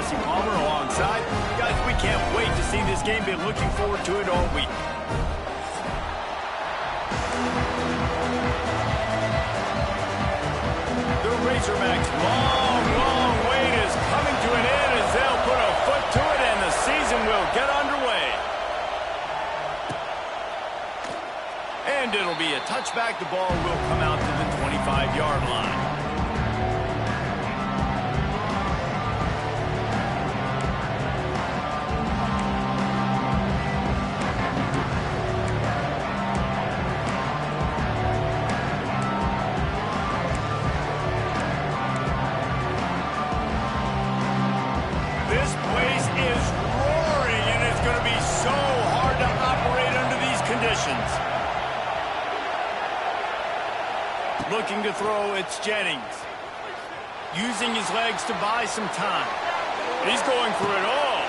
Jesse Palmer alongside. Guys, we can't wait to see this game. Been looking forward to it all week. The Razorbacks' long wait is coming to an end as they'll put a foot to it and the season will get underway. And it'll be a touchback. The ball will come out to the 25-yard line. This place is roaring, and it's going to be so hard to operate under these conditions. Looking to throw, it's Jennings. Using his legs to buy some time. He's going for it all.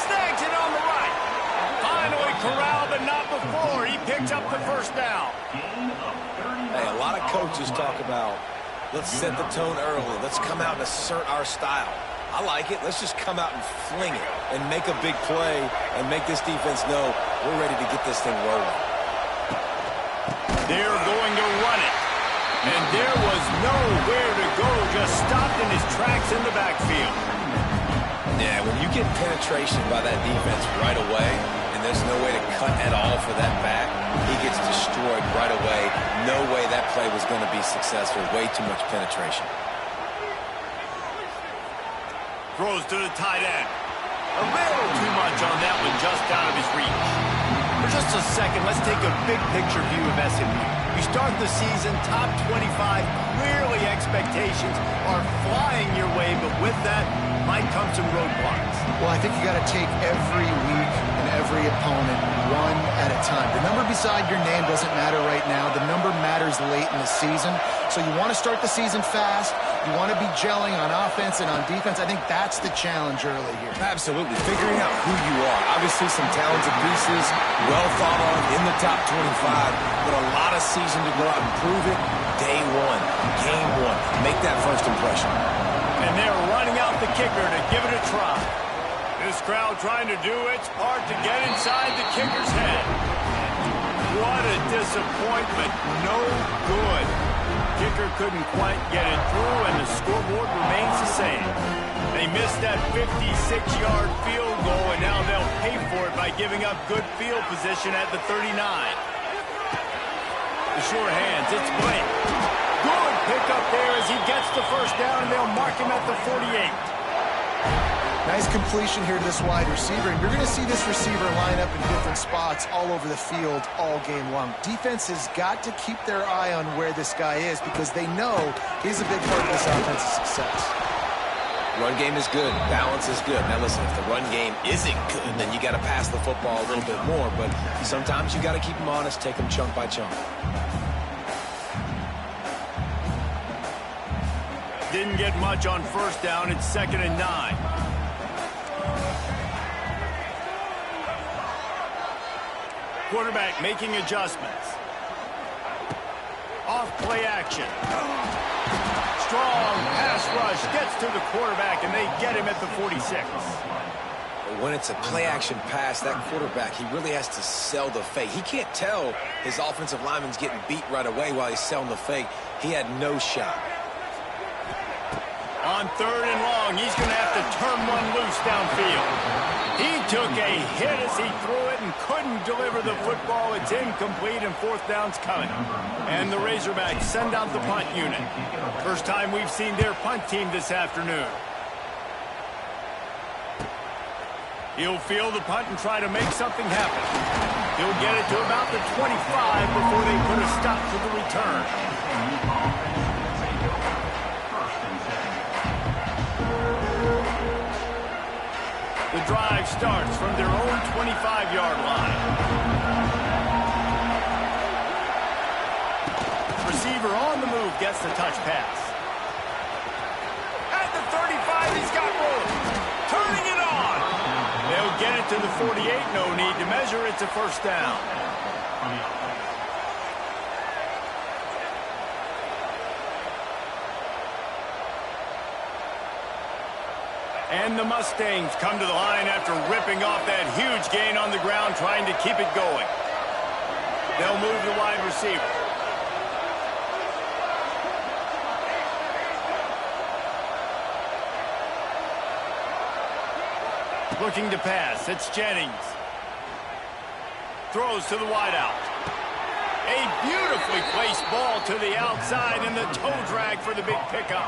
Snags it on the right. Finally corralled, but not before. He picks up the first down. Hey, a lot of coaches talk about, let's set the tone early. Let's come out and assert our style. I like it. Let's just come out and fling it and make a big play and make this defense know we're ready to get this thing rolling. They're going to run it. And there was nowhere to go, just stopped in his tracks in the backfield. Yeah, when you get penetration by that defense right away, and there's no way to cut at all for that back, he gets destroyed right away. No way that play was going to be successful. Way too much penetration. Throws to the tight end. A little too much on that one, just out of his reach. For just a second, let's take a big picture view of SMU. You start the season top 25, clearly expectations are flying your way, but with that might come some roadblocks. Well, I think you got to take every week and every opponent one at a time. The number beside your name doesn't matter right now. The number matters late in the season. So you want to start the season fast. You want to be gelling on offense and on defense. I think that's the challenge early here. Absolutely. Figuring out who you are. Obviously some talented pieces, well thought of in the top 25, but a lot of season to go out and prove it. Day one, game one. Make that first impression. And they're running out the kicker to give it a try. This crowd trying to do its part to get inside the kicker's head. What a disappointment. No good. Kicker couldn't quite get it through, and the scoreboard remains the same. They missed that 56-yard field goal, and now they'll pay for it by giving up good field position at the 39. The sure hands, it's Blake. Good pickup there as he gets the first down, and they'll mark him at the 48. Nice completion here to this wide receiver, and you're going to see this receiver line up in different spots all over the field all game long. Defense has got to keep their eye on where this guy is because they know he's a big part of this offense's success. Run game is good. Balance is good. Now listen, if the run game isn't good, then you got to pass the football a little bit more, but sometimes you got to keep them honest, take them chunk by chunk. Didn't get much on first down. It's 2nd and 9. Quarterback making adjustments. Off play action. Strong pass rush gets to the quarterback, and they get him at the 46. But when it's a play action pass, that quarterback, he really has to sell the fake. He can't tell his offensive lineman's getting beat right away while he's selling the fake. He had no shot. On 3rd and long, he's going to have to turn one loose downfield. He took a hit as he threw it and couldn't deliver the football. It's incomplete, and 4th down's coming. And the Razorbacks send out the punt unit. First time we've seen their punt team this afternoon. He'll field the punt and try to make something happen. He'll get it to about the 25 before they put a stop to the return. The drive starts from their own 25-yard line. Receiver on the move gets the touch pass. At the 35, he's got room. Turning it on. They'll get it to the 48. No need to measure. It's a first down. And the Mustangs come to the line after ripping off that huge gain on the ground, trying to keep it going. They'll move the wide receiver. Looking to pass. It's Jennings. Throws to the wideout. A beautifully placed ball to the outside, and the toe drag for the big pickup.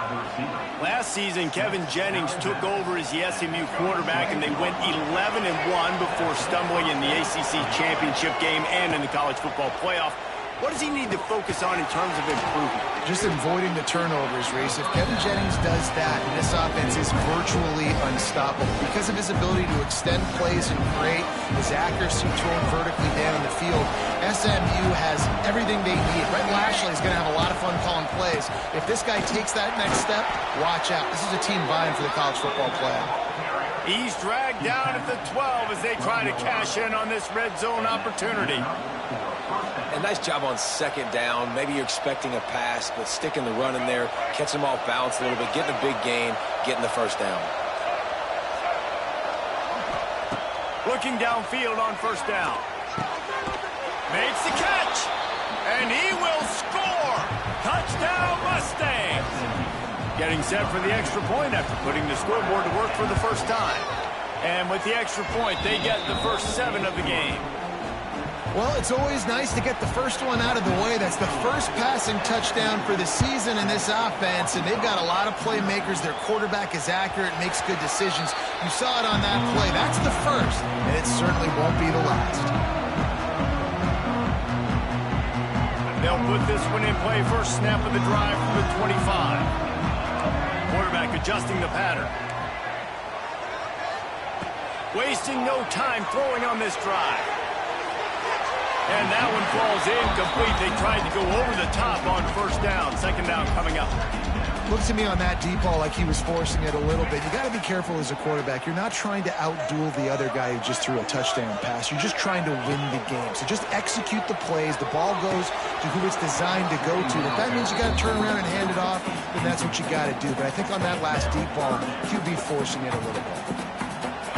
Last season, Kevin Jennings took over as the SMU quarterback, and they went 11-1 before stumbling in the ACC championship game and in the college football playoff. What does he need to focus on in terms of improvement? Just avoiding the turnovers, Reese. If Kevin Jennings does that, this offense is virtually unstoppable because of his ability to extend plays and create, his accuracy throwing vertically down the field. SMU has everything they need. Brett Lashley is going to have a lot of fun calling plays. If this guy takes that next step, watch out. This is a team vying for the college football playoff. He's dragged down at the 12 as they try to cash in on this red zone opportunity. And nice job on second down. Maybe you're expecting a pass, but sticking the run in there, catching them off balance a little bit, getting a big gain, getting the first down. Looking downfield on first down. Makes the catch, and he will score. Touchdown, Mustangs. Getting set for the extra point after putting the scoreboard to work for the first time. And with the extra point, they get the first 7 of the game. Well, it's always nice to get the first one out of the way. That's the first passing touchdown for the season in this offense, and they've got a lot of playmakers. Their quarterback is accurate, makes good decisions. You saw it on that play. That's the first, and it certainly won't be the last. They'll put this one in play first snap of the drive from the 25. Quarterback adjusting the pattern. Wasting no time throwing on this drive. And that one falls incomplete. They tried to go over the top on first down. Second down coming up. Looks to me on that deep ball like he was forcing it a little bit. You got to be careful as a quarterback. You're not trying to outduel the other guy who just threw a touchdown pass. You're just trying to win the game. So just execute the plays. The ball goes to who it's designed to go to. If that means you got to turn around and hand it off, then that's what you got to do. But I think on that last deep ball, QB forcing it a little bit.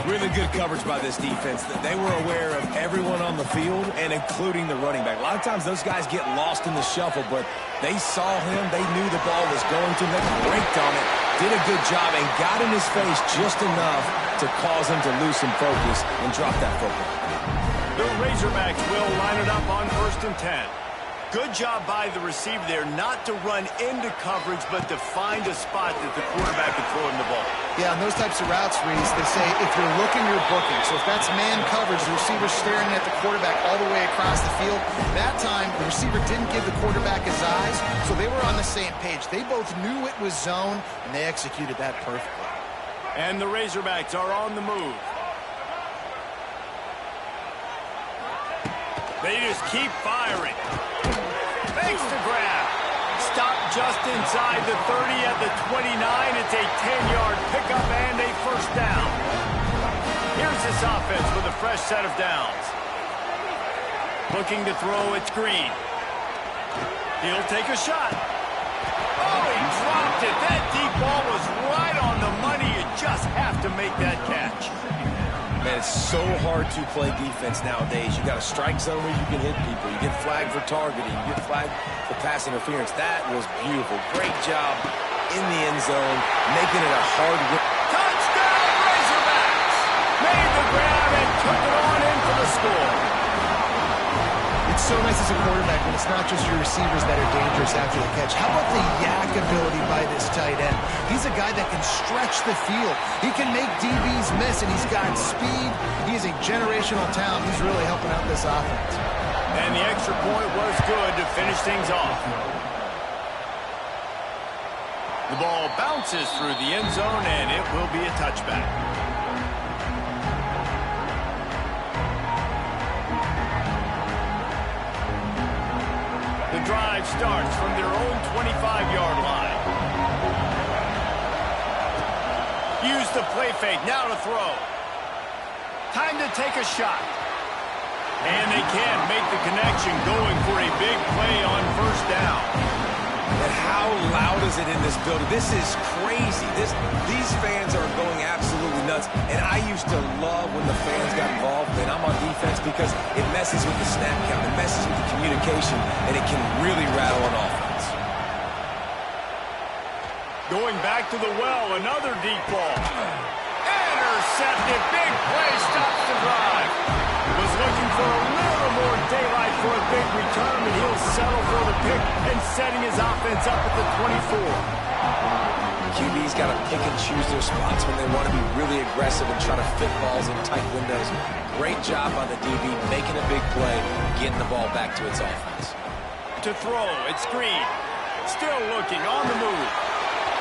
Really good coverage by this defense. They were aware of everyone on the field and including the running back. A lot of times those guys get lost in the shuffle, but they saw him. They knew the ball was going to them. They braked on it, did a good job, and got in his face just enough to cause him to lose some focus and drop that football. The Razorbacks will line it up on 1st and 10. Good job by the receiver there not to run into coverage, but to find a spot that the quarterback can throw him the ball. Yeah, on those types of routes, Reese, they say if you're looking, you're booking. So if that's man coverage, the receiver's staring at the quarterback all the way across the field. That time, the receiver didn't give the quarterback his eyes, so they were on the same page. They both knew it was zone, and they executed that perfectly. And the Razorbacks are on the move. They just keep firing. Fakes to grab. Stopped just inside the 30 at the 29. It's a 10-yard pickup and a first down. Here's this offense with a fresh set of downs. Looking to throw, it's Green. He'll take a shot. Oh, he dropped it. That deep ball was right on the money. You just have to make that catch. Man, it's so hard to play defense nowadays. You got a strike zone where you can hit people. You get flagged for targeting. You get flagged for pass interference. That was beautiful. Great job in the end zone, making it a hard win. Touchdown, Razorbacks! Made the grab and took it on in for the score. It's so nice as a quarterback when it's not just your receivers that are dangerous after the catch. How about the yak ability by this tight end? He's a guy that can stretch the field. He can make DBs miss, and he's got speed. He's a generational talent. He's really helping out this offense. And the extra point was good to finish things off. The ball bounces through the end zone, and it will be a touchback. The drive starts from their own 25-yard line. Use the play fake, now to throw. Time to take a shot. And they can't make the connection, going for a big play on first down. And how loud is it in this building? This is crazy. These fans are going absolutely nuts. And I used to love when the fans got involved when I'm on defense because it messes with the snap count. It messes with the communication, and it can really rattle an offense. Going back to the well, another deep ball. Intercepted. Big play stops the drive. Was looking for a little more daylight for a big return, and he'll settle for the pick and setting his offense up at the 24. QB's got to pick and choose their spots when they want to be really aggressive and try to fit balls in tight windows. Great job by the DB making a big play, getting the ball back to its offense. To throw, it's Green. Still looking, on the move.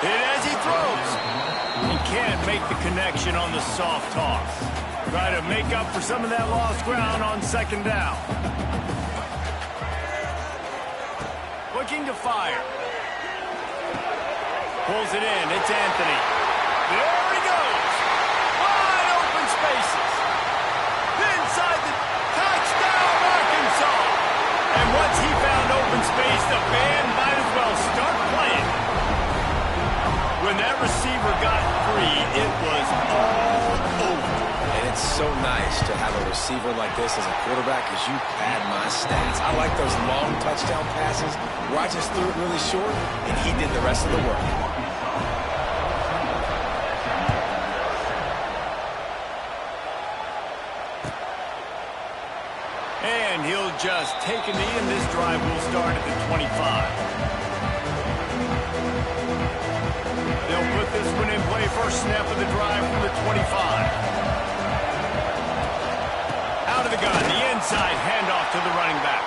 Hit as he throws. He can't make the connection on the soft toss. Try to make up for some of that lost ground on second down. Looking to fire. Pulls it in. It's Anthony. There he goes. Wide open spaces. Inside the touchdown, Arkansas. And once he found open space, the band might as well start playing. When that receiver got free, it was all over. And it's so nice to have a receiver like this as a quarterback because you pad my stats. I like those long touchdown passes where I just threw it really short and he did the rest of the work. And he'll just take a knee, and this drive will start at the 25. They'll put this one in play. First snap of the drive from the 25. Out of the gun, the inside handoff to the running back.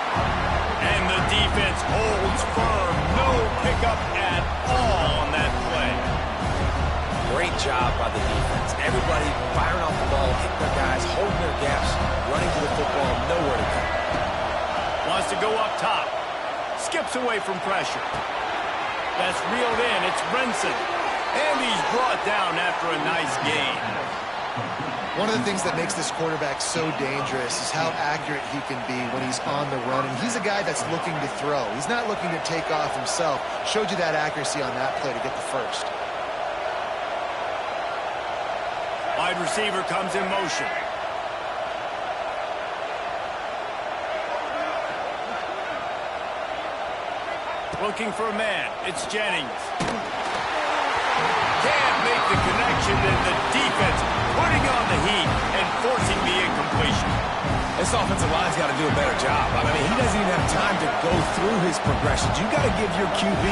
And the defense holds firm. No pickup at all on that play. Great job by the defense. Everybody firing off the ball, hitting their guys, holding their gaps, running to the football, nowhere to go. Wants to go up top. Skips away from pressure. That's reeled in. It's Brinson. And he's brought down after a nice gain. One of the things that makes this quarterback so dangerous is how accurate he can be when he's on the run. And he's a guy that's looking to throw. He's not looking to take off himself. Showed you that accuracy on that play to get the first. Wide receiver comes in motion. Looking for a man. It's Jennings. Can't make the connection, and the defense putting on the heat and forcing the incompletion. This offensive line's got to do a better job. I mean, he doesn't even have time to go through his progressions. You got to give your QB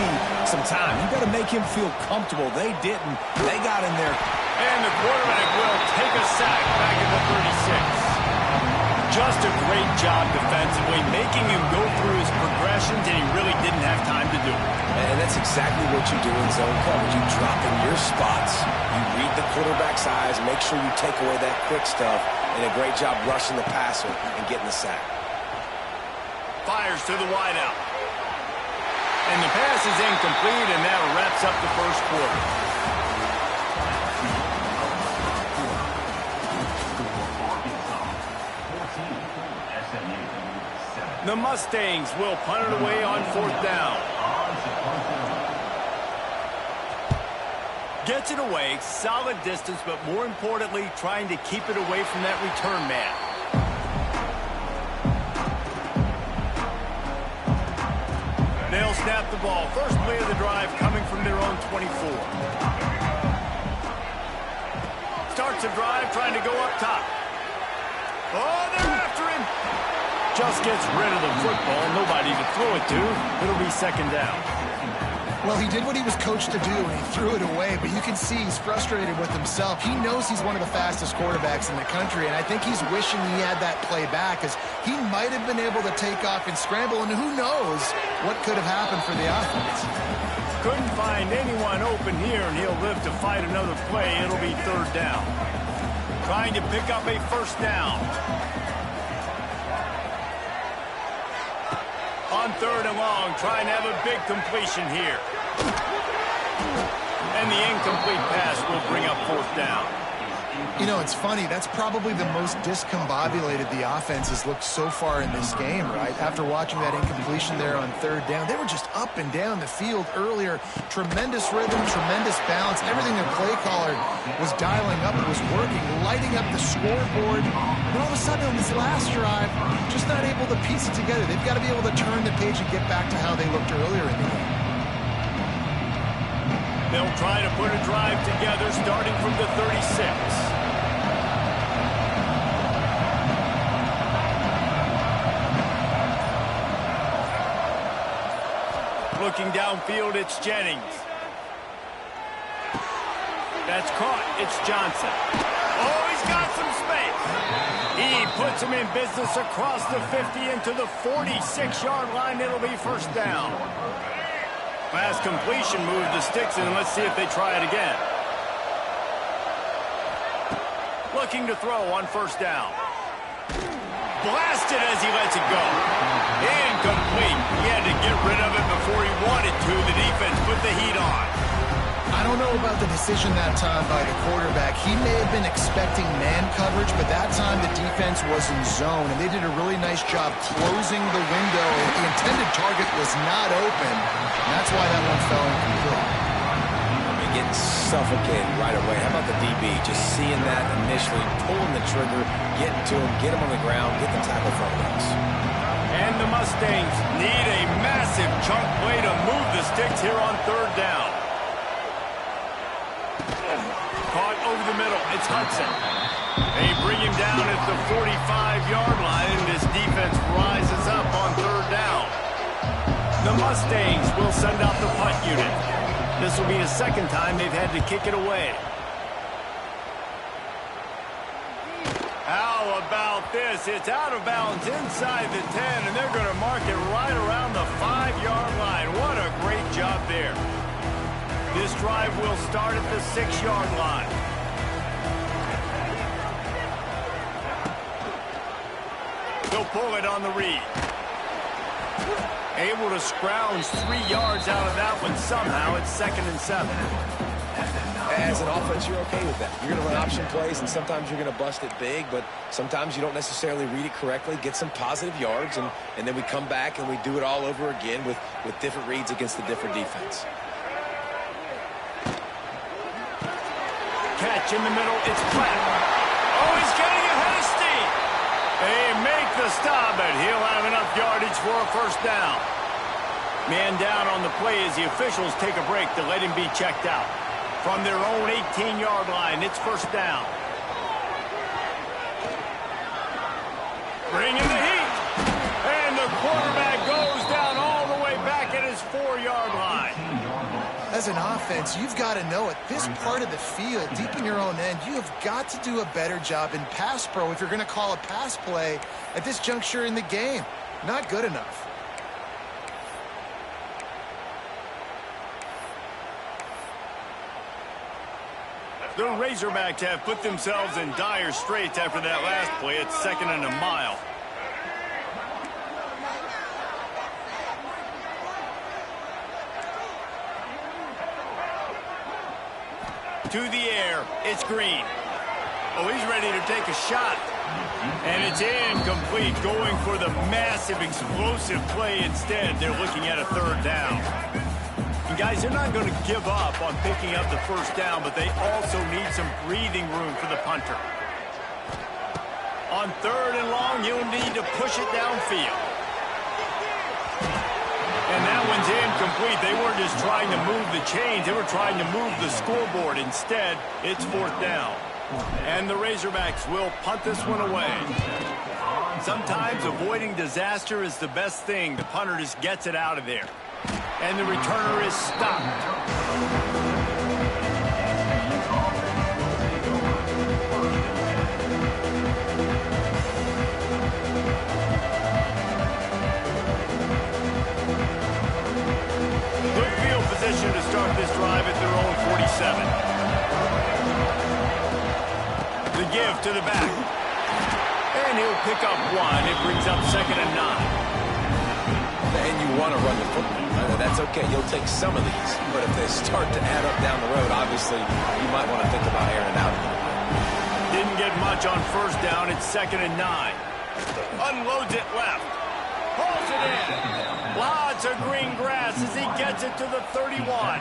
some time. You got to make him feel comfortable. They didn't. They got in there. And the quarterback will take a sack back at the 36. Just a great job defensively, making him go through his progressions, and he really didn't have time to do it. And that's exactly what you do in zone coverage. You drop in your spots, you read the quarterback's eyes, make sure you take away that quick stuff, and a great job rushing the passer and getting the sack. Fires to the wideout. And the pass is incomplete, and that wraps up the first quarter. The Mustangs will punt it away on fourth down. Gets it away, solid distance, but more importantly, trying to keep it away from that return man. They'll snap the ball. First play of the drive coming from their own 24. Starts a drive trying to go up top. Oh, they're after him. Just gets rid of the football. Nobody to throw it to. It'll be second down. Well, he did what he was coached to do, and he threw it away, but you can see he's frustrated with himself. He knows he's one of the fastest quarterbacks in the country, and I think he's wishing he had that play back, because he might have been able to take off and scramble, and who knows what could have happened for the offense. Couldn't find anyone open here, and he'll live to fight another play. It'll be third down. Trying to pick up a first down. On third and long, trying to have a big completion here. And the incomplete pass will bring up fourth down. You know, it's funny. That's probably the most discombobulated the offense has looked so far in this game, right? After watching that incompletion there on third down, they were just up and down the field earlier. Tremendous rhythm, tremendous balance. Everything their play caller was dialing up, it was working, lighting up the scoreboard. And all of a sudden on this last drive, just not able to piece it together. They've got to be able to turn the page and get back to how they looked earlier in the game. They'll try to put a drive together starting from the 36. Looking downfield, it's Jennings. That's caught. It's Johnson. Oh, he's got some space. He puts him in business across the 50 into the 46-yard line. It'll be first down. Pass completion, moves the sticks, and let's see if they try it again. Looking to throw on first down. Blasted as he lets it go. Incomplete. He had to get rid of it before he wanted to. The defense put the heat on. I don't know about the decision that time by the quarterback. He may have been expecting man coverage, but that time the defense was in zone, and they did a really nice job closing the window. The intended target was not open, and that's why that one fell incomplete. Getting suffocated right away. How about the DB? Just seeing that initially, pulling the trigger, getting to him, get him on the ground, get the tackle from us. And the Mustangs need a massive chunk play to move the sticks here on third down. Caught over the middle. It's Hudson. They bring him down at the 45-yard line, and this defense rises up on third down. The Mustangs will send out the punt unit. This will be the second time they've had to kick it away. How about this? It's out of bounds inside the 10, and they're going to mark it right around the 5-yard line. What a great job there. This drive will start at the 6-yard line. They'll pull it on the read. Able to scrounge 3 yards out of that one somehow. It's 2nd and 7. As an offense, you're okay with that. You're going to run option plays, and sometimes you're going to bust it big, but sometimes you don't necessarily read it correctly, get some positive yards, and then we come back and we do it all over again with different reads against the different defense. Catch in the middle. It's Platt. Oh, he's getting ahead of steam. They make the stop, but he'll have enough yardage for a first down. Man down on the play as the officials take a break to let him be checked out. From their own 18-yard line, it's first down. Bring in the heat. And the quarterback goes down all the way back at his 4-yard line. As an offense, you've got to know at this part of the field, deep in your own end, you have got to do a better job in pass pro if you're going to call a pass play at this juncture in the game. Not good enough. The Razorbacks have put themselves in dire straits after that last play. It's 2nd and a mile. To the air, it's Green. Oh, he's ready to take a shot. And it's incomplete, going for the massive, explosive play instead. They're looking at a third down. And guys, they're not going to give up on picking up the first down, but they also need some breathing room for the punter. On 3rd and long, you'll need to push it downfield. And that one's incomplete. They weren't just trying to move the chains. They were trying to move the scoreboard. Instead, it's 4th down. And the Razorbacks will punt this one away. Sometimes avoiding disaster is the best thing. The punter just gets it out of there. And the returner is stopped. Good field position to start this drive at their own 47. The give to the back. And he'll pick up 1. It brings up 2nd and 9. And you want to run the football. That's okay. You'll take some of these. But if they start to add up down the road, obviously, you might want to think about airing out a little bit. Didn't get much on first down. It's 2nd and 9. Unloads it left. Pulls it in. Lots of green grass as he gets it to the 31.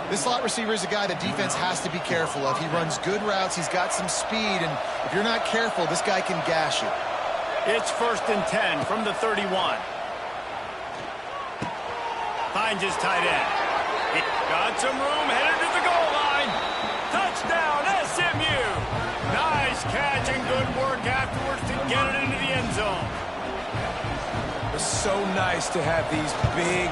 This slot receiver is a guy the defense has to be careful of. He runs good routes. He's got some speed, and if you're not careful, this guy can gash you. It's 1st and 10 from the 31. Finds his tight end. He got some room, headed to the goal line. Touchdown, SMU. Nice catch and good work afterwards to get it into the end zone. It's so nice to have these big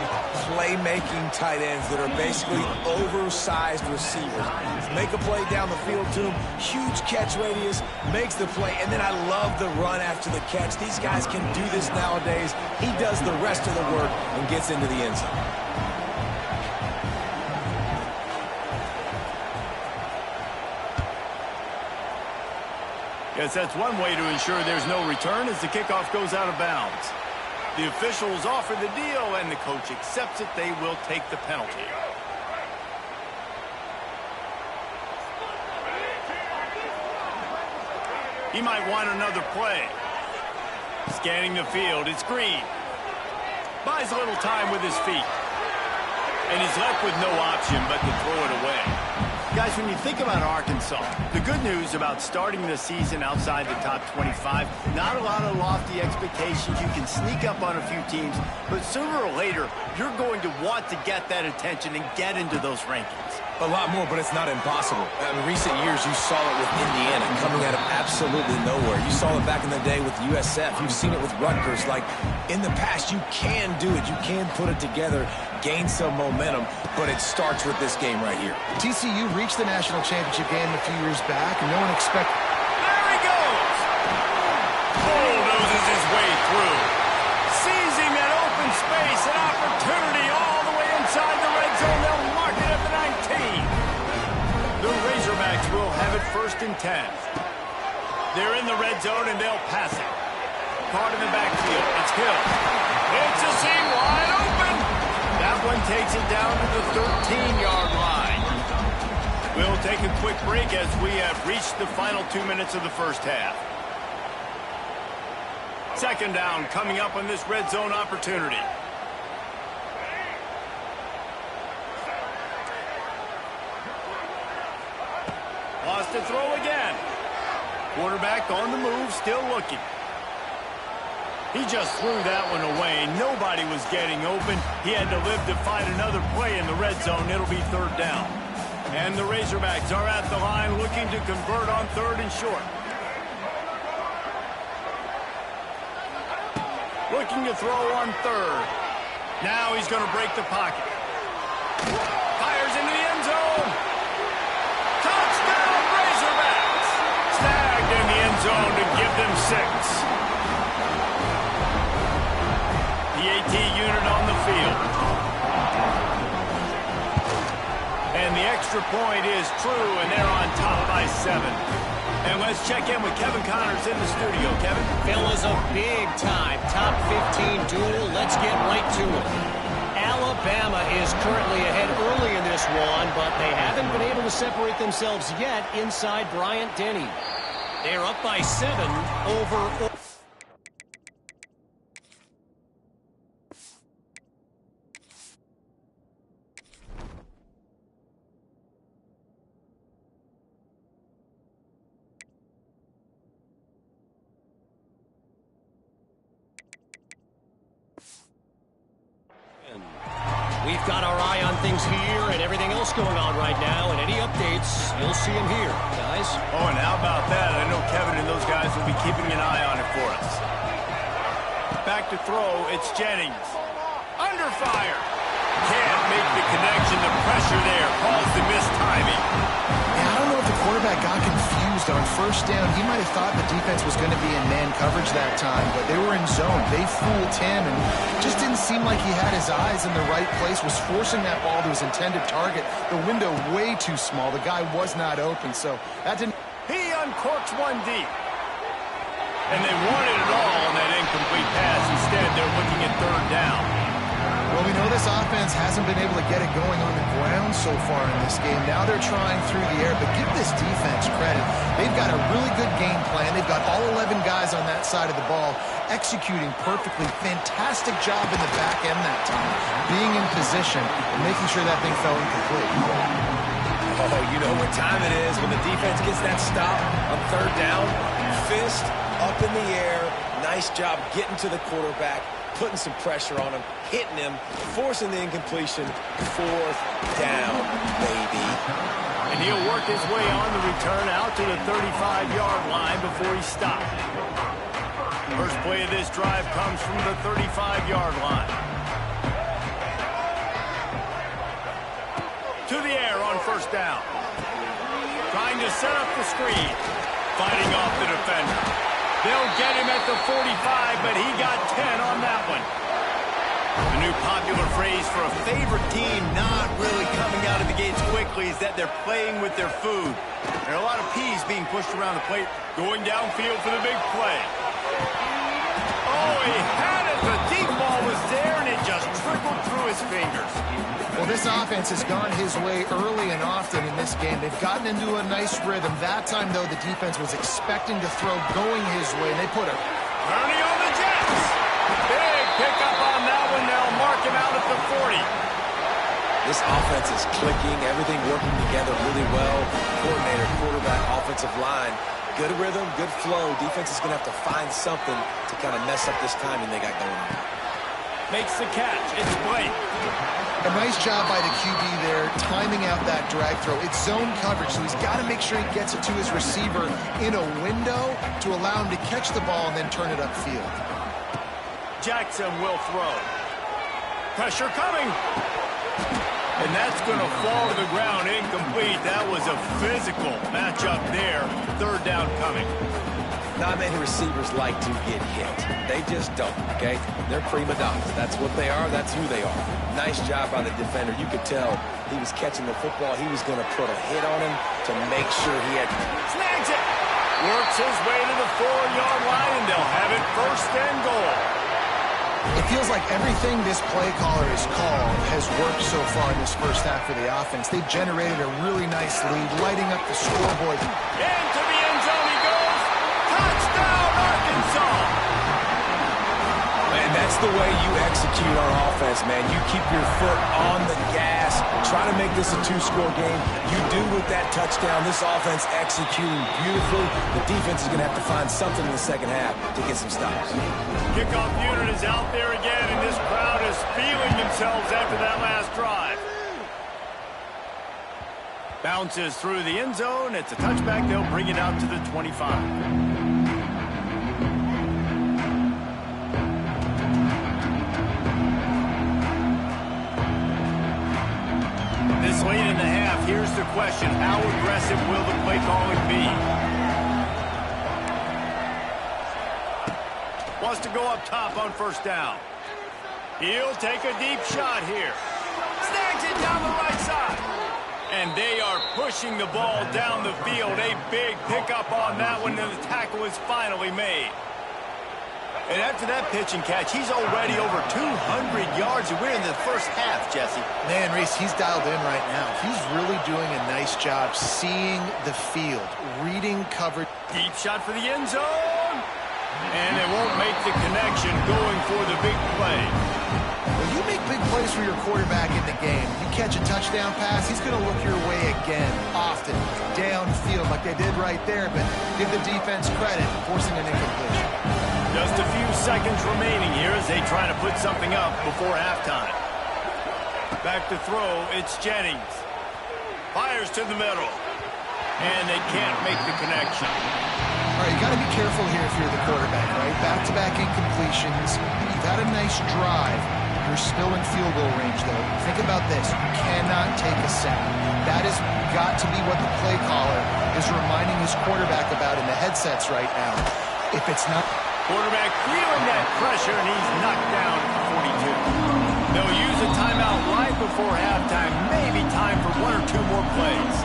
playmaking tight ends that are basically oversized receivers. Make a play down the field to him, huge catch radius, makes the play, and then I love the run after the catch. These guys can do this nowadays. He does the rest of the work and gets into the end zone. Yes, that's one way to ensure there's no return as the kickoff goes out of bounds. The officials offer the deal, and the coach accepts it. They will take the penalty. He might want another play. Scanning the field, it's Green. Buys a little time with his feet. And he's left with no option but to throw it away. Guys, when you think about Arkansas, the good news about starting the season outside the top 25, not a lot of lofty expectations. You can sneak up on a few teams, but sooner or later, you're going to want to get that attention and get into those rankings. A lot more, but it's not impossible. In recent years, you saw it with Indiana coming out of absolutely nowhere. You saw it back in the day with USF. You've seen it with Rutgers. Like, in the past, you can do it. You can put it together, gain some momentum, but it starts with this game right here. TCU reached the national championship game a few years back, and no one expected... There he goes! Bulldozes his way through. Seizing that open space, an opportunity all the way inside the red zone. They'll mark it at the 19. The Razorbacks will have it 1st and 10. They're in the red zone, and they'll pass it. Caught in the backfield. It's Hill. It's a seam wide open. That one takes it down to the 13-yard line. We'll take a quick break as we have reached the final 2 minutes of the first half. 2nd down coming up on this red zone opportunity. Lost to throw again. Quarterback on the move, still looking. He just threw that one away. Nobody was getting open. He had to live to fight another play in the red zone. It'll be 3rd down. And the Razorbacks are at the line looking to convert on 3rd and short. Looking to throw on 3rd. Now he's going to break the pocket. Fires into the end zone. Touchdown, Razorbacks! Snagged in the end zone to give them 6. The AT unit on the field. And the extra point is true, and they're on top by 7. And let's check in with Kevin Connors in the studio. Kevin? Fellas, a big-time top 15 duel. Let's get right to it. Alabama is currently ahead early in this one, but they haven't been able to separate themselves yet inside Bryant-Denny. They're up by 7 over... We've got our eye on things here and everything else going on right now, and any updates, you'll see them here, guys. Oh, and how about that? I know Kevin and those guys will be keeping an eye on it for us. Back to throw, it's Jennings. Under fire. Can't make the connection. The pressure there caused the missed timing. Yeah, I don't know if the quarterback got confused on 1st down. He might have thought the defense was going to be in man coverage that time, but they were in zone. They fooled him, and just didn't seem like he had his eyes in the right place, was forcing that ball to his intended target. The window way too small. The guy was not open, so that didn't... He uncorks one deep. And they wanted it all on that incomplete pass. Instead, they're looking at 3rd down. Well, we know this offense hasn't hasn't been able to get it going on the ground so far in this game. Now they're trying through the air, but give this defense credit. They've got a really good game plan. They've got all 11 guys on that side of the ball executing perfectly. Fantastic job in the back end that time, being in position and making sure that thing fell incomplete. Oh, you know what time it is when the defense gets that stop on third down. Fist up in the air. Nice job getting to the quarterback, putting some pressure on him, hitting him, forcing the incompletion. Fourth down, baby. And he'll work his way on the return out to the 35-yard line before he stopped. First play of this drive comes from the 35-yard line. To the air on first down. Trying to set up the screen. Fighting off the defender. They'll get him at the 45, but he got 10 on that one. The new popular phrase for a favorite team not really coming out of the gates quickly is that they're playing with their food. There are a lot of peas being pushed around the plate, going downfield for the big play. Oh, he had it. The deep ball was there, and it just trickled through his fingers. Well, this offense has gone his way early and often in this game. They've gotten into a nice rhythm. That time, though, the defense was expecting to throw going his way, and they put a turning on the Jets. Big pickup on that one. They'll mark him out at the 40. This offense is clicking, everything working together really well. Coordinator, quarterback, offensive line. Good rhythm, good flow. Defense is going to have to find something to kind of mess up this timing they got going on. Makes the catch. It's Blake. A nice job by the QB there, timing out that drag throw. It's zone coverage, so he's got to make sure he gets it to his receiver in a window to allow him to catch the ball and then turn it upfield. Jackson will throw. Pressure coming. And that's going to fall to the ground incomplete. That was a physical matchup there. Third down coming. Not many receivers like to get hit. They just don't, okay? They're prima donnas. That's what they are. That's who they are. Nice job by the defender. You could tell he was catching the football. He was going to put a hit on him to make sure he had... Snags it. Works his way to the 4-yard line, and they'll have it first and goal. It feels like everything this play caller has called has worked so far in this first half for the offense. They've generated a really nice lead, lighting up the scoreboard. Into the end zone he goes. Touchdown, Arkansas! Man, that's the way you execute on offense, man. You keep your foot on the gas, try to make this a two-score game. You do with that touchdown. This offense executing beautifully. The defense is going to have to find something in the second half to get some stops. Kickoff unit is out there again, and this crowd is feeling themselves after that last drive. Bounces through the end zone. It's a touchback. They'll bring it out to the 25. This late in the half, here's the question. How aggressive will the play calling be? Wants to go up top on first down. He'll take a deep shot here. Snags it down the right side. And they are pushing the ball down the field. A big pickup on that one, and the tackle is finally made. And after that pitch and catch, he's already over 200 yards, and we're in the first half, Jesse. Man, Reese, he's dialed in right now. He's really doing a nice job seeing the field, reading coverage. Deep shot for the end zone. And they won't make the connection going for the big play. When you make big plays for your quarterback in the game, you catch a touchdown pass, he's going to look your way again, often, downfield like they did right there, but give the defense credit, forcing an incompletion. Just a few seconds remaining here as they try to put something up before halftime. Back to throw, it's Jennings. Fires to the middle. And they can't make the connection. All right, you got to be careful here if you're the quarterback, right? Back-to-back incompletions. You've had a nice drive. You're still in field goal range, though. Think about this. You cannot take a sack. That has got to be what the play caller is reminding his quarterback about in the headsets right now. If it's not... Quarterback feeling that pressure, and he's knocked down at 42. They'll use a timeout right before halftime. Maybe time for one or two more plays.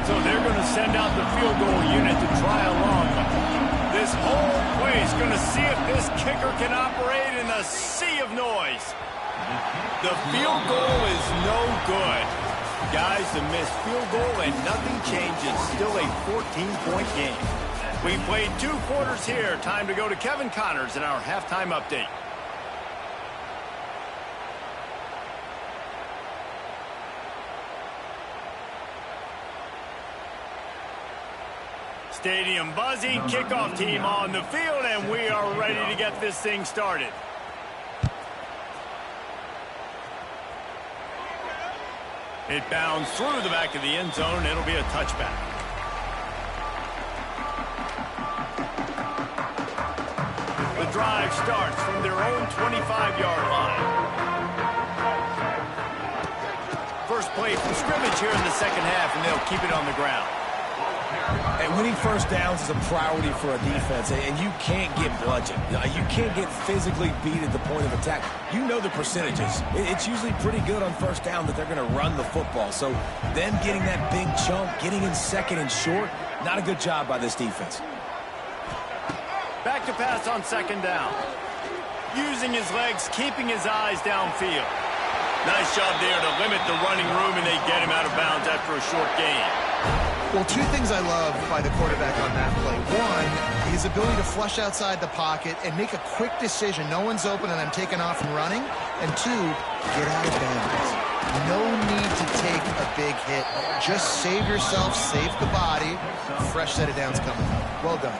So they're going to send out the field goal unit to try a long one. This whole play He's going to see if this kicker can operate in a sea of noise. The field goal is no good. Guys, a missed field goal and nothing changes. Still a 14-point game. We played 2 quarters here. Time to go to Kevin Connors in our halftime update. Stadium buzzing, kickoff team on the field, and we are ready to get this thing started. It bounds through the back of the end zone. It'll be a touchback. The drive starts from their own 25-yard line. First play from scrimmage here in the second half, and they'll keep it on the ground. And winning first downs is a priority for a defense, and you can't get bludgeoned. You can't get physically beat at the point of attack. You know the percentages. It's usually pretty good on first down that they're going to run the football. So them getting that big chunk, getting in second and short, not a good job by this defense. Back to pass on second down. Using his legs, keeping his eyes downfield. Nice job there to limit the running room, and they get him out of bounds after a short gain. Well, 2 things I love by the quarterback on that play. 1, his ability to flush outside the pocket and make a quick decision. No one's open and I'm taking off and running. And 2, get out of bounds. No need to take a big hit. Just save yourself, save the body. Fresh set of downs coming. Well done.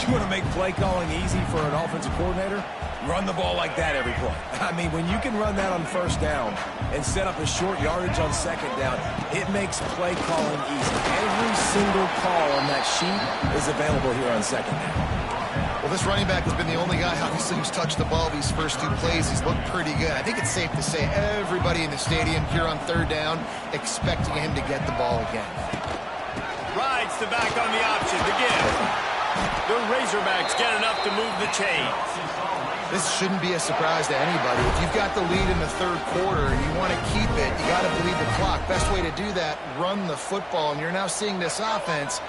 You want to make play calling easy for an offensive coordinator? Run the ball like that every play. I mean, when you can run that on first down and set up a short yardage on second down, it makes play calling easy. Every single call on that sheet is available here on second down. Well, this running back has been the only guy, obviously, who's touched the ball these first 2 plays. He's looked pretty good. I think it's safe to say everybody in the stadium here on third down expecting him to get the ball again. Rides the back on the option again. The Razorbacks get enough to move the chains. This shouldn't be a surprise to anybody. If you've got the lead in the third quarter and you want to keep it, you got to bleed the clock. Best way to do that, run the football. And you're now seeing this offense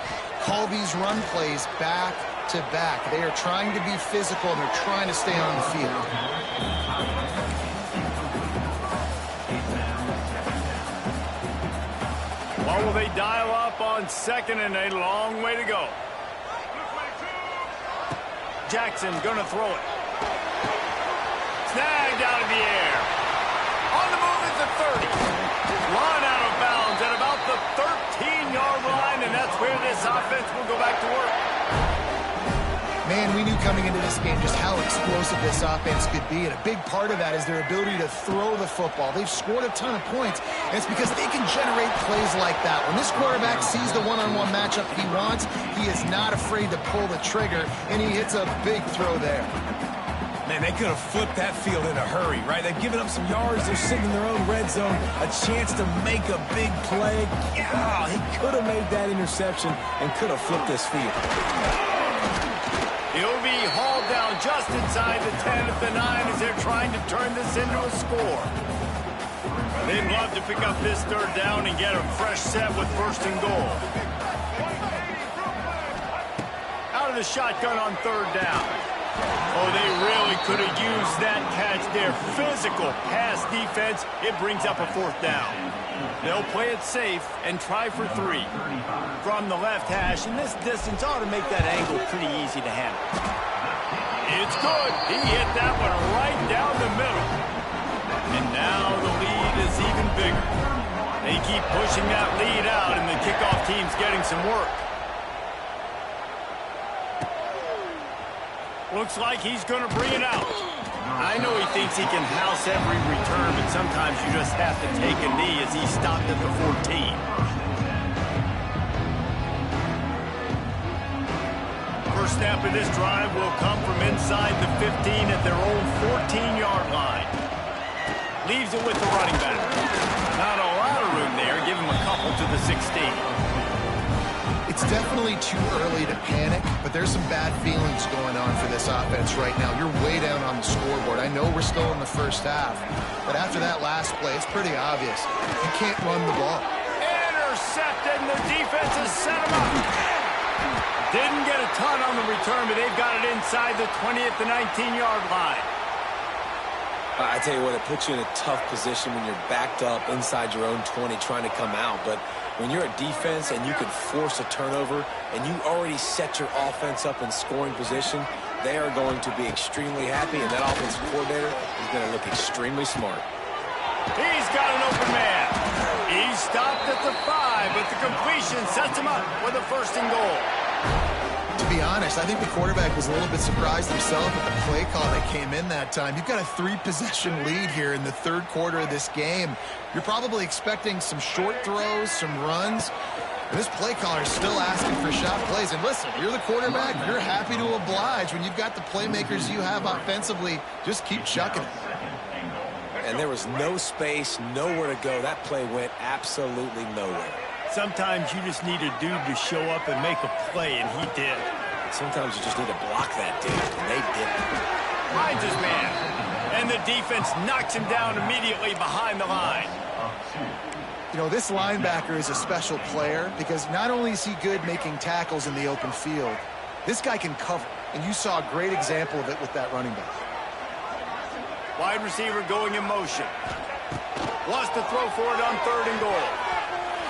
call these run plays back to back. They are trying to be physical, and they're trying to stay on the field. Or will they dial up on second and a long way to go? Jackson going to throw it. Snagged out of the air. On the move is the 30. Run out of bounds at about the 13-yard line, and that's where this offense will go back to work. Man, we knew coming into this game just how explosive this offense could be, and a big part of that is their ability to throw the football. They've scored a ton of points, and it's because they can generate plays like that. When this quarterback sees the one-on-one matchup he wants, he is not afraid to pull the trigger, and he hits a big throw there. Man, they could have flipped that field in a hurry, right? They've given up some yards. They're sitting in their own red zone. A chance to make a big play. Yeah, he could have made that interception and could have flipped this field. He'll be hauled down just inside the 10 at the 9 as they're trying to turn this into a score. They'd love to pick up this third down and get a fresh set with first and goal. Out of the shotgun on third down. Oh, they really could have used that catch there. Physical pass defense. It brings up a fourth down. They'll play it safe and try for 3. From the left hash, and this distance ought to make that angle pretty easy to handle. It's good. He hit that one right down the middle. And now the lead is even bigger. They keep pushing that lead out, and the kickoff team's getting some work. Looks like he's going to bring it out. I know he thinks he can house every return, but sometimes you just have to take a knee as he stopped at the 14. First snap of this drive will come from inside the 15 at their own 14-yard line. Leaves it with the running back. Not a lot of room there. Give him a couple to the 16. It's definitely too early to panic, but there's some bad feelings going on for this offense right now. You're way down on the scoreboard. I know we're still in the first half, but after that last play, it's pretty obvious. You can't run the ball. Intercepted, and the defense has set him up. Didn't get a ton on the return, but they've got it inside the 20 at the 19-yard line. I tell you what, it puts you in a tough position when you're backed up inside your own 20 trying to come out. But when you're a defense and you can force a turnover and you already set your offense up in scoring position, they are going to be extremely happy, and that offensive coordinator is going to look extremely smart. He's got an open man. He stopped at the 5, but the completion sets him up with a 1st and goal. To be honest, I think the quarterback was a little bit surprised himself at the play call that came in that time. You've got a 3-possession lead here in the 3rd quarter of this game. You're probably expecting some short throws, some runs. And this play caller is still asking for shot plays. And listen, you're the quarterback. You're happy to oblige. When you've got the playmakers you have offensively, just keep chucking it. And there was no space, nowhere to go. That play went absolutely nowhere. Sometimes you just need a dude to show up and make a play, and he did. Sometimes you just need to block that dude, and they didn't. Finds his man. And the defense knocks him down immediately behind the line. You know, this linebacker is a special player because not only is he good making tackles in the open field, this guy can cover. And you saw a great example of it with that running back. Wide receiver going in motion. Wants to throw for it on 3rd and goal.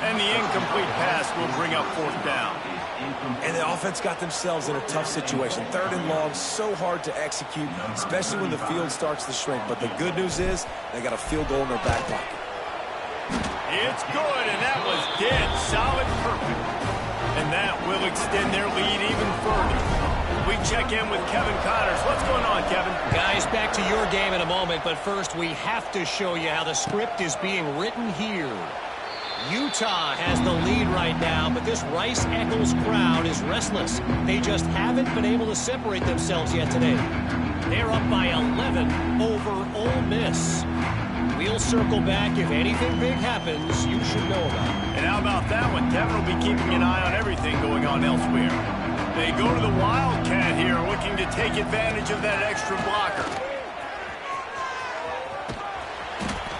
And the incomplete pass will bring up 4th down. And the offense got themselves in a tough situation. 3rd and long, so hard to execute, especially when the field starts to shrink. But the good news is they got a field goal in their back pocket. It's good, and that was dead solid perfect. And that will extend their lead even further. We check in with Kevin Connors. What's going on, Kevin? Guys, back to your game in a moment, but first we have to show you how the script is being written here. Utah has the lead right now, but this Rice-Eccles crowd is restless. They just haven't been able to separate themselves yet today. They're up by 11 over Ole Miss. We'll circle back. If anything big happens, you should know about it. And how about that one? Kevin will be keeping an eye on everything going on elsewhere. They go to the Wildcat here, looking to take advantage of that extra blocker.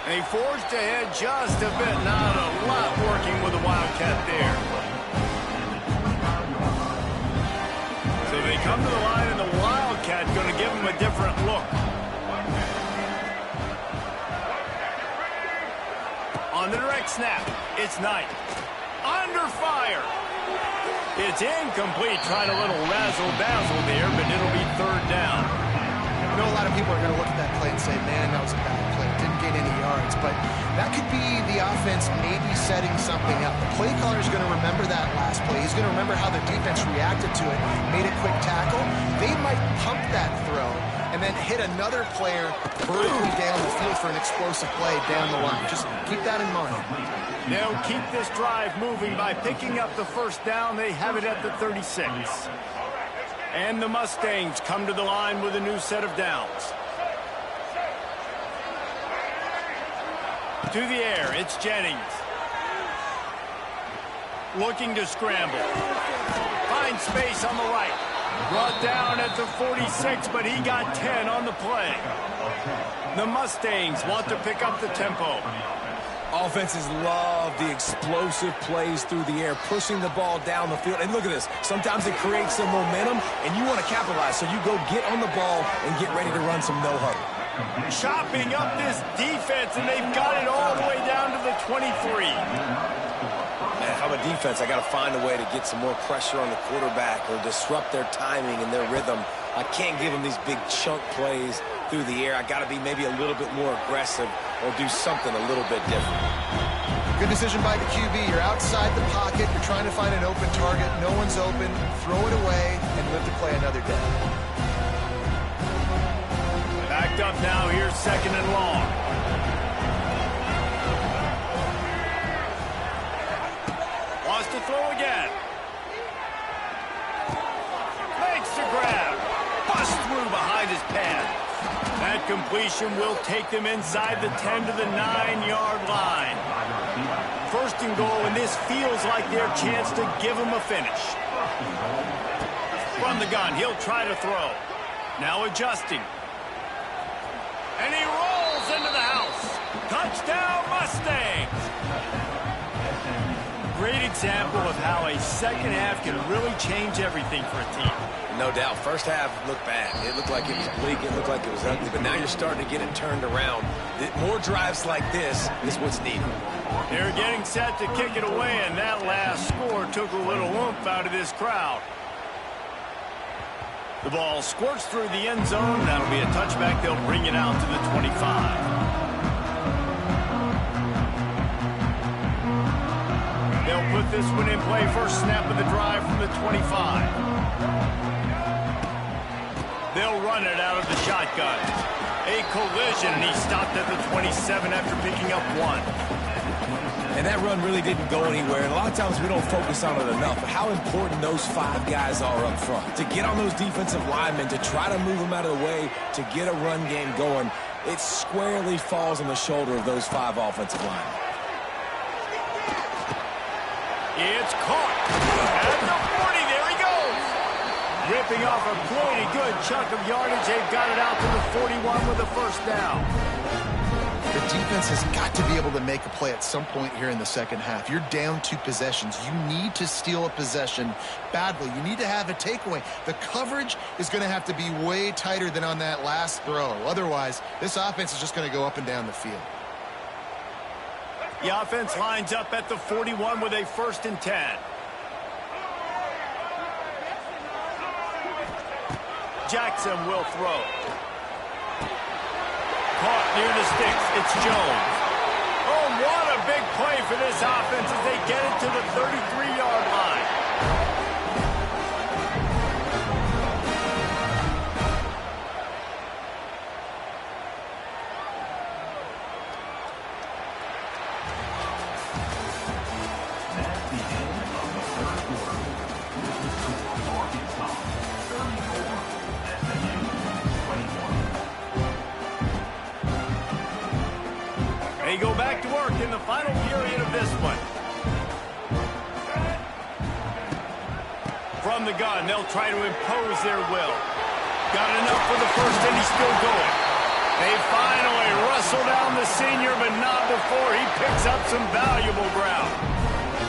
They forged ahead just a bit. Not a lot working with the Wildcat there. So they come to the line, and the Wildcat going to give them a different look. On the direct snap, it's Knight. Under fire. It's incomplete. Tried a little razzle-dazzle there, but it'll be 3rd down. I know a lot of people are going to look at that play and say, man, that was a bad play. Didn't gain any yards. But that could be the offense maybe setting something up. The play caller is going to remember that last play. He's going to remember how the defense reacted to it, made a quick tackle. They might pump that throw and then hit another player vertically down the field for an explosive play down the line. Just keep that in mind. They'll keep this drive moving by picking up the 1st down. They have it at the 36. And the Mustangs come to the line with a new set of downs. To the air, it's Jennings. Looking to scramble. Finds space on the right. Brought down at the 46, but he got 10 on the play. The Mustangs want to pick up the tempo. Offenses love the explosive plays through the air, pushing the ball down the field. And look at this. Sometimes it creates some momentum, and you want to capitalize. So you go get on the ball and get ready to run some no-huddle. Chopping up this defense, and they've got it all the way down to the 23. Man, if I'm a defense, I got to find a way to get some more pressure on the quarterback or disrupt their timing and their rhythm. I can't give them these big chunk plays through the air. I got to be maybe a little bit more aggressive or do something a little bit different. Good decision by the QB. You're outside the pocket. You're trying to find an open target. No one's open. Throw it away and live to play another day. Backed up now. Here's 2nd and long. Wants to throw again. Makes the grab. Bust through behind his pad. That completion will take them inside the 10 to the 9-yard line. 1st and goal, and this feels like their chance to give them a finish. From the gun, he'll try to throw. Now adjusting. And he rolls into the house. Touchdown, Mustangs. great example of how a second half can really change everything for a team. No doubt. First half looked bad. It looked like it was bleak. It looked like it was ugly. But now you're starting to get it turned around. More drives like this is what's needed. They're getting set to kick it away, and that last score took a little oomph out of this crowd. The ball squirts through the end zone. That'll be a touchback. They'll bring it out to the 25. They'll put this one in play. First snap of the drive from the 25. They'll run it out of the shotgun. A collision, and he stopped at the 27 after picking up 1. And that run really didn't go anywhere. And a lot of times we don't focus on it enough. But how important those 5 guys are up front. To get on those defensive linemen, to try to move them out of the way, to get a run game going, it squarely falls on the shoulder of those 5 offensive linemen. It's caught. At the 40, there he goes. Ripping off a pretty good chunk of yardage. They've got it out to the 41 with a first down. The defense has got to be able to make a play at some point here in the second half. You're down 2 possessions. You need to steal a possession badly. You need to have a takeaway. The coverage is going to have to be way tighter than on that last throw. Otherwise, this offense is just going to go up and down the field. The offense lines up at the 41 with a 1st and 10. Jackson will throw. Caught near the sticks. It's Jones. Oh, what a big play for this offense as they get it to the 33-yard line. They go back to work in the final period of this one. From the gun, they'll try to impose their will. Got enough for the first, and he's still going. They finally wrestle down the senior, but not before he picks up some valuable ground.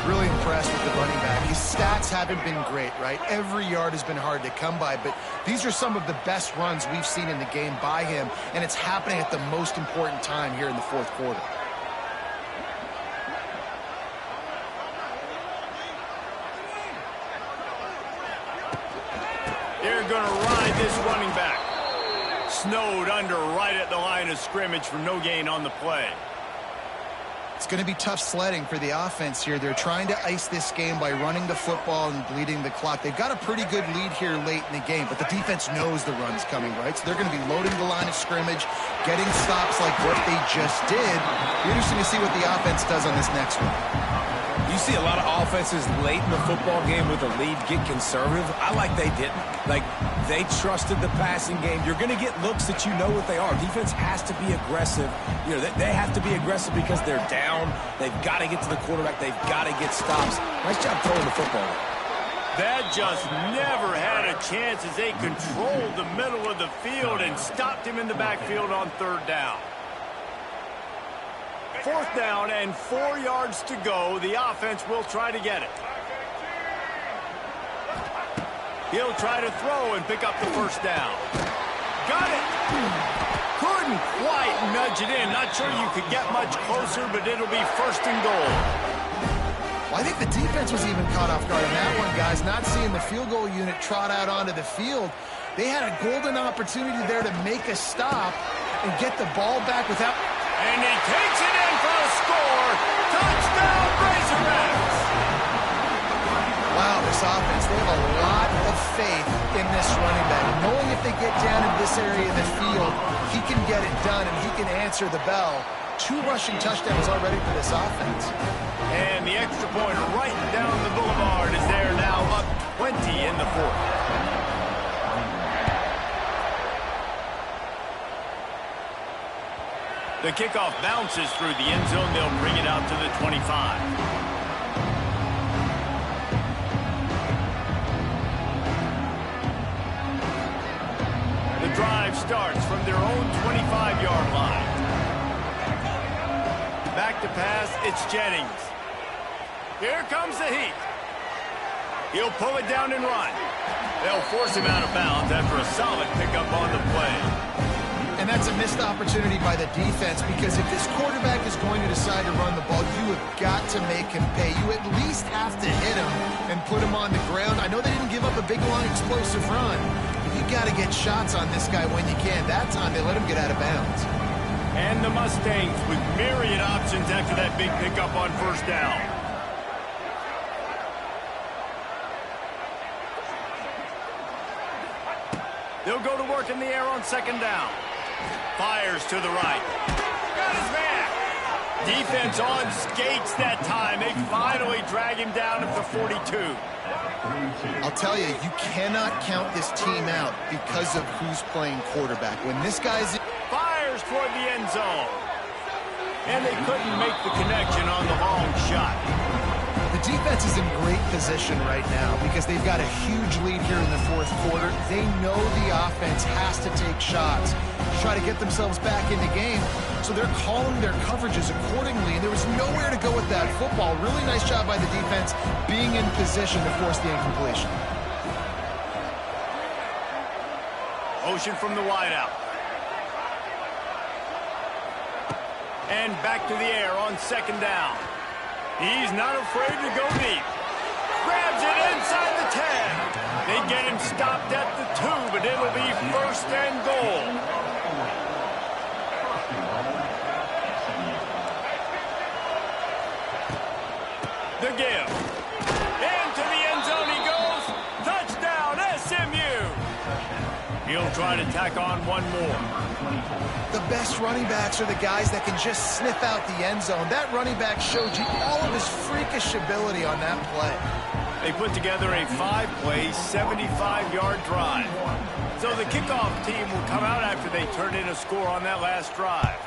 Really impressed with the running back. His stats haven't been great, right? Every yard has been hard to come by, but these are some of the best runs we've seen in the game by him, and it's happening at the most important time here in the 4th quarter. They're going to ride this running back. Snowed under right at the line of scrimmage for no gain on the play. It's going to be tough sledding for the offense here. They're trying to ice this game by running the football and bleeding the clock. They've got a pretty good lead here late in the game, but the defense knows the run's coming, right? So they're going to be loading the line of scrimmage, getting stops like what they just did. Be interesting to see what the offense does on this next one. You see a lot of offenses late in the football game with a lead get conservative. I like they didn't. Like, they trusted the passing game. You're going to get looks that you know what they are. Defense has to be aggressive. You know, they have to be aggressive because they're down. They've got to get to the quarterback. They've got to get stops. Nice job throwing the football. That just never had a chance as they controlled the middle of the field and stopped him in the backfield on 3rd down. 4th down and 4 yards to go. The offense will try to get it. He'll try to throw and pick up the first down. Got it. Couldn't quite nudge it in. Not sure you could get much closer, but it'll be 1st and goal. Well, I think the defense was even caught off guard on that one, guys. Not seeing the field goal unit trot out onto the field. They had a golden opportunity there to make a stop and get the ball back without... And he takes it in for a score. Touchdown, Razorbacks. Wow, this offense, they have a lot of faith in this running back. Knowing if they get down in this area of the field, he can get it done and he can answer the bell. 2 rushing touchdowns already for this offense. And the extra point right down the boulevard is there now, up 20 in the 4th. The kickoff bounces through the end zone. They'll bring it out to the 25. The drive starts from their own 25-yard line. Back to pass, it's Jennings. Here comes the heat. He'll pull it down and run. They'll force him out of bounds after a solid pickup on the play. And that's a missed opportunity by the defense, because if this quarterback is going to decide to run the ball, you have got to make him pay. You at least have to hit him and put him on the ground. I know they didn't give up a big, long, explosive run, but you got to get shots on this guy when you can. That time they let him get out of bounds. And the Mustangs with myriad options after that big pickup on first down. They'll go to work in the air on second down. Fires to the right. Got his man. Defense on skates that time. They finally drag him down at the 42. I'll tell you, you cannot count this team out because of who's playing quarterback. When this guy's in... Fires toward the end zone. And they couldn't make the connection on the long shot. The defense is in great position right now because they've got a huge lead here in the fourth quarter. They know the offense has to take shots to try to get themselves back in the game. So they're calling their coverages accordingly, and there was nowhere to go with that football. Really nice job by the defense being in position to force the incompletion. Motion from the wideout. And back to the air on second down. He's not afraid to go deep. Grabs it inside the 10. They get him stopped at the 2, but it'll be first and goal. The give. Into the end zone he goes. Touchdown, SMU. He'll try to tack on one more. The best running backs are the guys that can just sniff out the end zone. That running back showed you all of his freakish ability on that play. They put together a 5-play, 75-yard drive. So the kickoff team will come out after they turn in a score on that last drive.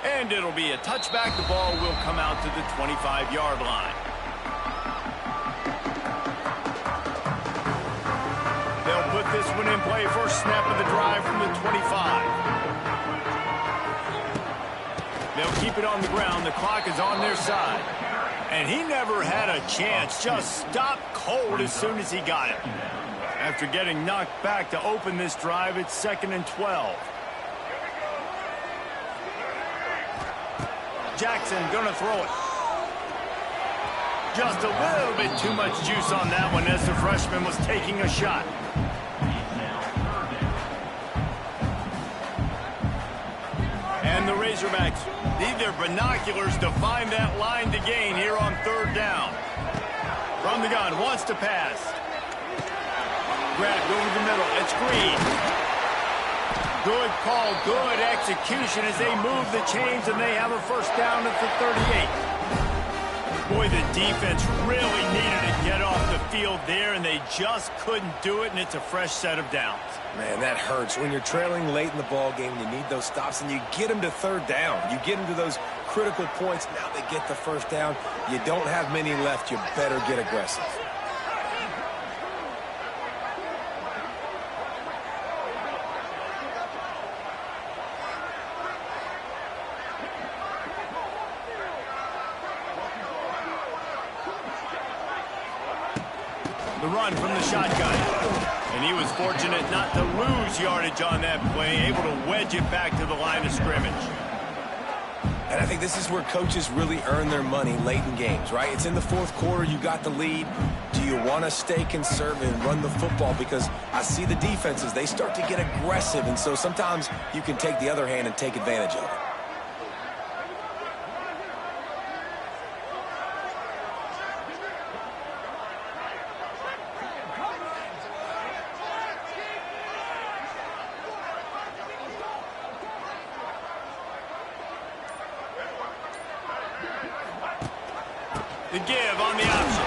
And it'll be a touchback. The ball will come out to the 25-yard line. They'll put this one in play. First snap of the drive from the 25. They'll keep it on the ground. The clock is on their side. And he never had a chance. Just stopped cold as soon as he got it. After getting knocked back to open this drive, it's 2nd and 12. Jackson gonna throw it. Just a little bit too much juice on that one as the freshman was taking a shot. And the Razorbacks need their binoculars to find that line to gain here on third down. From the gun, wants to pass. Grabbed over the middle, it's Green. Good call, good execution as they move the chains, and they have a first down at the 38. Boy, the defense really needed to get off the field there, and they just couldn't do it, and it's a fresh set of downs. Man, that hurts. When you're trailing late in the ball game, you need those stops, and you get them to third down. You get them to those critical points. Now they get the first down. You don't have many left. You better get aggressive. The run from the shotgun. And he was fortunate not to lose yardage on that play, able to wedge it back to the line of scrimmage. And I think this is where coaches really earn their money late in games, right? It's in the fourth quarter. You got the lead. Do you want to stay conservative and run the football? Because I see the defenses, they start to get aggressive. And so sometimes you can take the other hand and take advantage of it. The give on the option.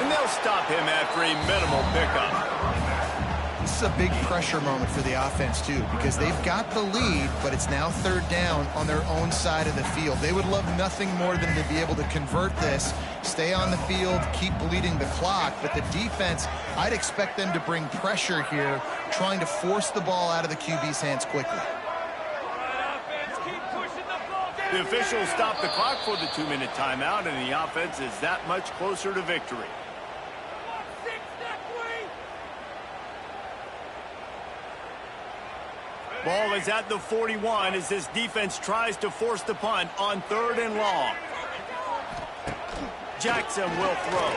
And they'll stop him after a minimal pickup. This is a big pressure moment for the offense, too, because they've got the lead, but it's now third down on their own side of the field. They would love nothing more than to be able to convert this, stay on the field, keep bleeding the clock. But the defense, I'd expect them to bring pressure here, trying to force the ball out of the QB's hands quickly. The officials stop the clock for the 2-minute timeout, and the offense is that much closer to victory. Ball is at the 41 as this defense tries to force the punt on 3rd and long. Jackson will throw.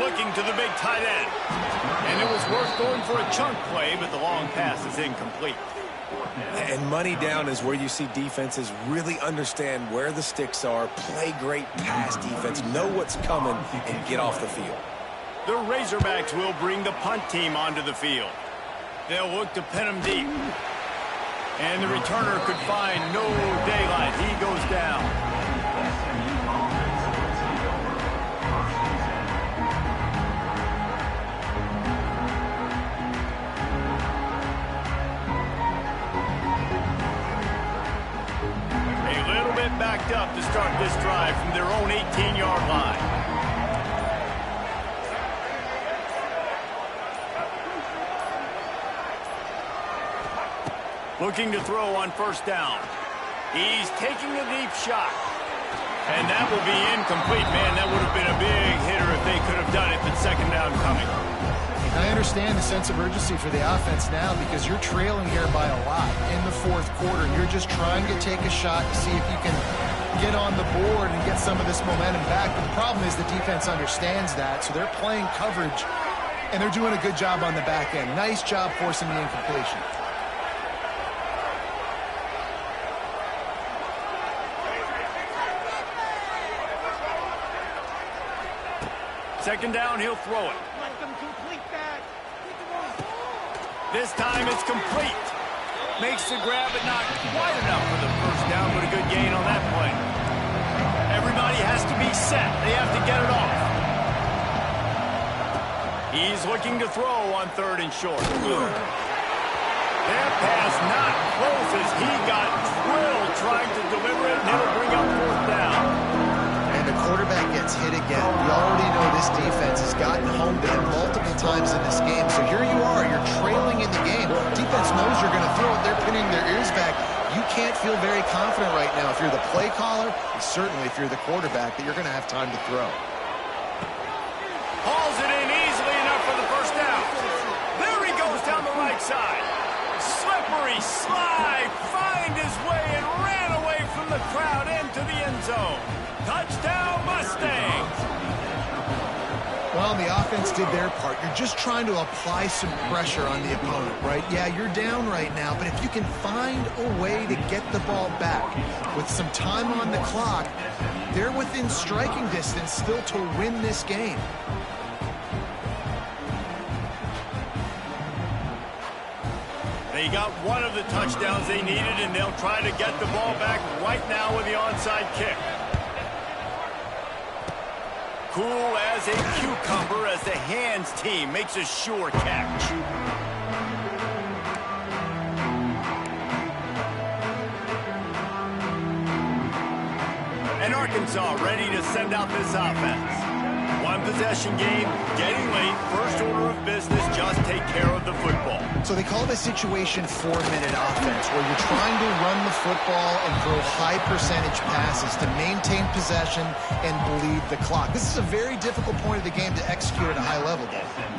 Looking to the big tight end. And it was worth going for a chunk play, but the long pass is incomplete. And money down is where you see defenses really understand where the sticks are, play great pass defense, know what's coming, and get off the field. The Razorbacks will bring the punt team onto the field. They'll look to pin him deep. And the returner could find no daylight. He goes down. A little bit backed up to start this drive from their own 18-yard line. Looking to throw on 1st down. He's taking a deep shot. And that will be incomplete. Man, that would have been a big hitter if they could have done it, but 2nd down coming. I understand the sense of urgency for the offense now because you're trailing here by a lot in the 4th quarter. You're just trying to take a shot to see if you can get on the board and get some of this momentum back. But the problem is the defense understands that, so they're playing coverage, and they're doing a good job on the back end. Nice job forcing the incompletion. 2nd down, he'll throw it. This time it's complete. Makes the grab, but not quite enough for the 1st down, but a good gain on that play. Everybody has to be set. They have to get it off. He's looking to throw on 3rd and short. That pass not close as he got drilled trying to deliver it, and it'll bring up 4th down. The quarterback gets hit again. We already know this defense has gotten home to him multiple times in this game. So here you are, you're trailing in the game. Defense knows you're going to throw it. They're pinning their ears back. You can't feel very confident right now if you're the play caller, and certainly if you're the quarterback, that you're going to have time to throw. Hauls it in easily enough for the 1st down. There he goes down the right side. Slippery slide, find his way and ran away from the crowd into the end zone. Touchdown, Mustangs! Well, the offense did their part. You're just trying to apply some pressure on the opponent, right? Yeah, you're down right now, but if you can find a way to get the ball back with some time on the clock, they're within striking distance still to win this game. They got one of the touchdowns they needed, and they'll try to get the ball back right now with the onside kick. Cool as a cucumber as the hands team makes a sure catch. And Arkansas ready to send out this offense. One possession game, getting late, 1st order of business, just take care of the football. So they call this situation 4-minute offense, where you're trying to run the football and throw high percentage passes to maintain possession and bleed the clock. This is a very difficult point of the game to execute at a high level.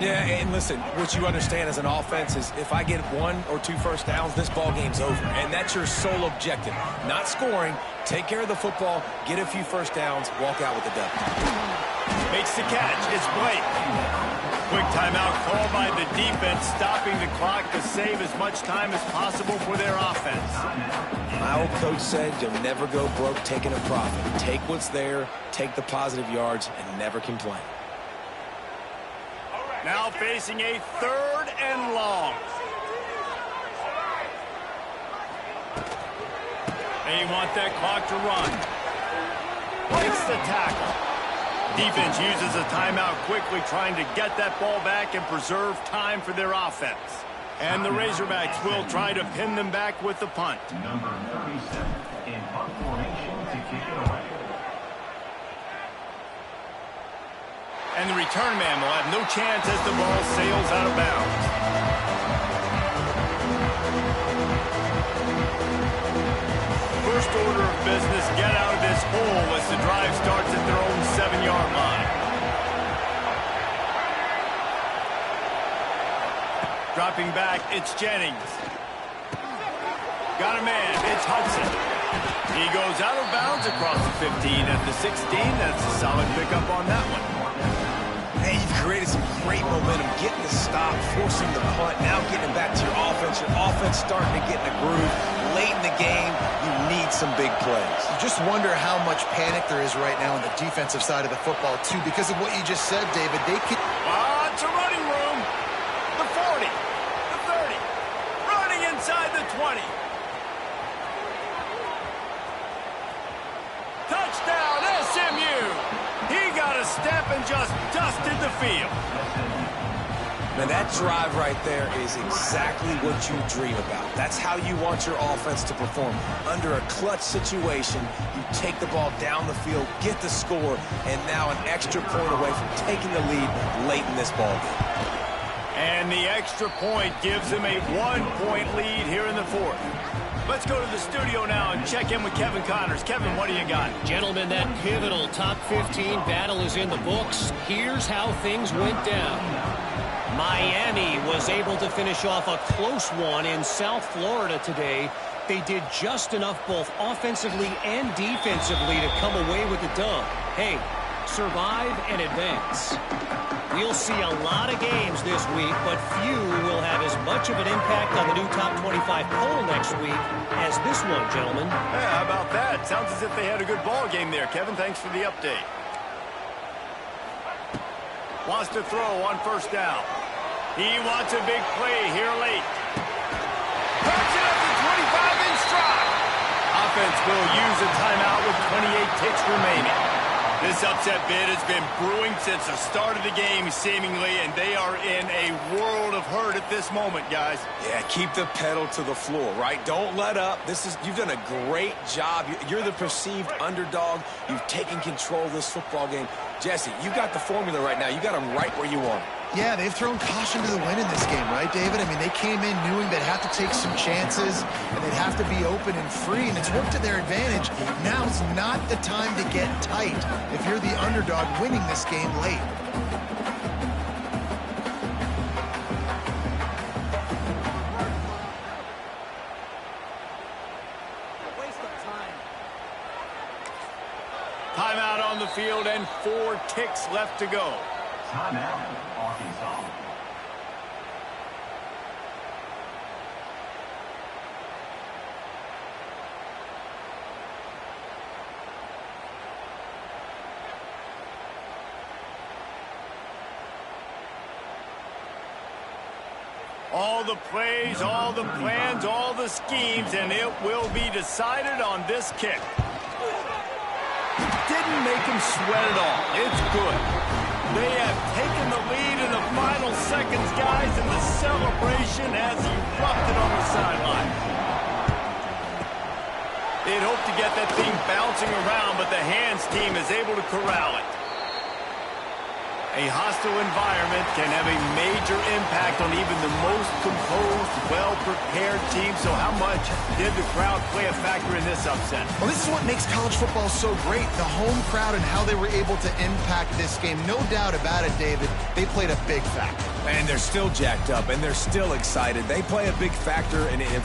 Yeah, and listen, what you understand as an offense is if I get 1 or 2 1st downs, this ball game's over. And that's your sole objective. Not scoring, take care of the football, get a few 1st downs, walk out with the W. Makes the catch. It's Blake. Quick timeout called by the defense, stopping the clock to save as much time as possible for their offense. My old coach said you'll never go broke taking a profit. Take what's there, take the positive yards, and never complain. Now facing a 3rd and long. They want that clock to run. Breaks the tackle. Defense uses a timeout quickly, trying to get that ball back and preserve time for their offense. And the Razorbacks will try to pin them back with the punt. Number 37 in punt formation to kick it away. And the return man will have no chance as the ball sails out of bounds. First order of business, get out of this hole as the drive starts at their own 7-yard line. Dropping back, it's Jennings. Got a man, it's Hudson. He goes out of bounds across the 15 at the 16. That's a solid pickup on that one. Hey, you've created some great momentum, getting the stop, forcing the punt, now getting back to your offense. Your offense starting to get in a groove. Late in the game, you need some big plays. You just wonder how much panic there is right now on the defensive side of the football, too, because of what you just said, David. They could... Lots of running room. The 40, the 30, running inside the 20. Touchdown, SMU! He got a step and just dusted the field. Now that drive right there is exactly what you dream about. That's how you want your offense to perform. Under a clutch situation, you take the ball down the field, get the score, and now an extra point away from taking the lead late in this ball game. And the extra point gives him a 1-point lead here in the fourth. Let's go to the studio now and check in with Kevin Connors. Kevin, what do you got? Gentlemen, that pivotal top 15 battle is in the books. Here's how things went down. Miami was able to finish off a close one in South Florida today. They did just enough both offensively and defensively to come away with the dub. Hey, survive and advance. We'll see a lot of games this week, but few will have as much of an impact on the new top 25 poll next week as this one, gentlemen. Yeah, how about that? Sounds as if they had a good ball game there. Kevin, thanks for the update. Wants to throw on first down. He wants a big play here late. Punch it up to 25 in stride. Offense will use a timeout with 28 ticks remaining. This upset bid has been brewing since the start of the game, seemingly, and they are in a world of hurt at this moment, guys. Yeah, keep the pedal to the floor, right? Don't let up. You've done a great job. You're the perceived underdog. You've taken control of this football game. Jesse, you got the formula right now. You got them right where you want them. Yeah, they've thrown caution to the wind in this game, right, David? I mean, they came in knowing they'd have to take some chances, and they'd have to be open and free, and it's worked to their advantage. Now's not the time to get tight if you're the underdog winning this game late. Timeout on the field and 4 ticks left to go. Timeout, Arkansas. All the plays, all the plans, all the schemes, and it will be decided on this kick. Didn't make him sweat at all. It's good. They have taken the lead in the final seconds, guys, and the celebration has erupted on the sideline. They'd hoped to get that thing bouncing around, but the hands team is able to corral it. A hostile environment can have a major impact on even the most composed, well-prepared team. So how much did the crowd play a factor in this upset? Well, this is what makes college football so great, the home crowd and how they were able to impact this game. No doubt about it, David. They played a big factor. And they're still jacked up, and they're still excited. They play a big factor, and if